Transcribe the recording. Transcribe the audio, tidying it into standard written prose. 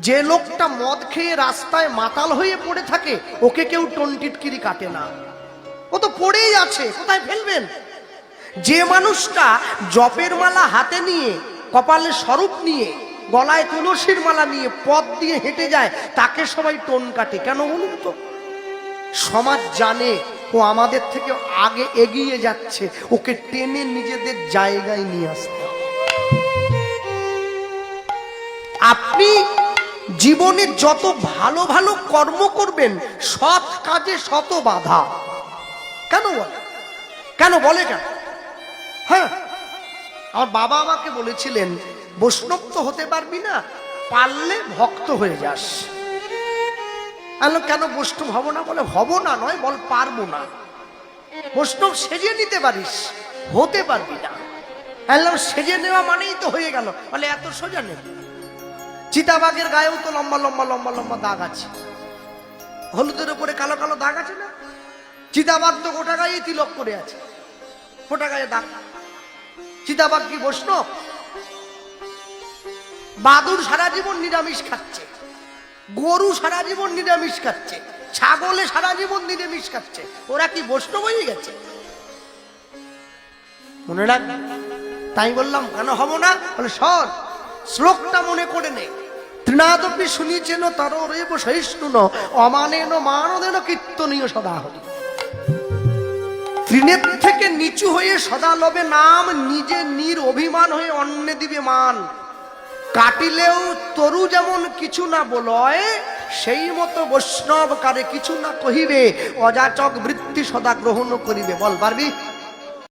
যে লোকটা মদ খেয়ে রাস্তায় মাতাল হয়ে পড়ে থাকে ওকে কেউ টনটিটকিরি কাটে না, ও তো পড়েই আছে, কোথায় ফেলবেন? যে মানুষটা জপের মালা হাতে নিয়ে, কপালে স্বরূপ নিয়ে, গলায় তুলসীর মালা নিয়ে পথ দিয়ে হেঁটে যায় তাকে সবাই টোন কাটে কেন বলুন তো? সমাজ জানে ও আমাদের থেকে আগে এগিয়ে যাচ্ছে, ওকে টেনে নিজেদের জায়গায় নিয়ে আসতে। আপনি জীবনে যত ভালো ভালো কর্ম করবেন, সৎ কাজে শত বাধা। কেন বলে? কেন বলে কেন? হ্যাঁ, আমার বাবা আমাকে বলেছিলেন, বৈষ্ণব তো হতে পারবি না, পারলে ভক্ত হয়ে যাস। আমি কেন বৈষ্ণব হব না? বলে হব না নয়, বল পারবো না। বৈষ্ণব সেজে নিতে পারিস, হতে পারবি না। বললাম সেজে নেওয়া মানেই তো হয়ে গেল। বলে এত সোজা নেই। চিতাবাঘের গায়েও তো লম্বা লম্বা লম্বা লম্বা দাগ আছে, হলুদের উপরে কালো কালো দাগ আছে না? চিতাবাঘ তো গোটা গায়ে তিলক করে আছে, গোটা গায়ে দাগ। চিতাবাঘ কি বৈষ্ণব? বাদুড় সারা জীবন নিরামিষ খাচ্ছে, গরু সারা জীবন নিরামিষ খাচ্ছে, ছাগলে সারা জীবন নিরামিষ খাচ্ছে, ওরা কি বৈষ্ণব হয়ে গেছে? মনে রাখ। তাই বললাম কেন হব না? বলে শোন, শ্লোকটা মনে করে নে। তৃণাদপি শুনিছেন তররেব সহিষ্ণুন অমানেন মানদেন কীর্তনীয় সদা হরি। তৃণের থেকে নিচু হয়ে সদা লবে নাম, নিজে নির অভিমান হয়ে অন্যে দিবে মান। কাটিলেও তরু যেমন কিছু না বলয়, সেই মতো বৈষ্ণব কারে কিছু না কহিবে, অযাচক বৃত্তি সদা গ্রহণ করিবে। বল পারবি?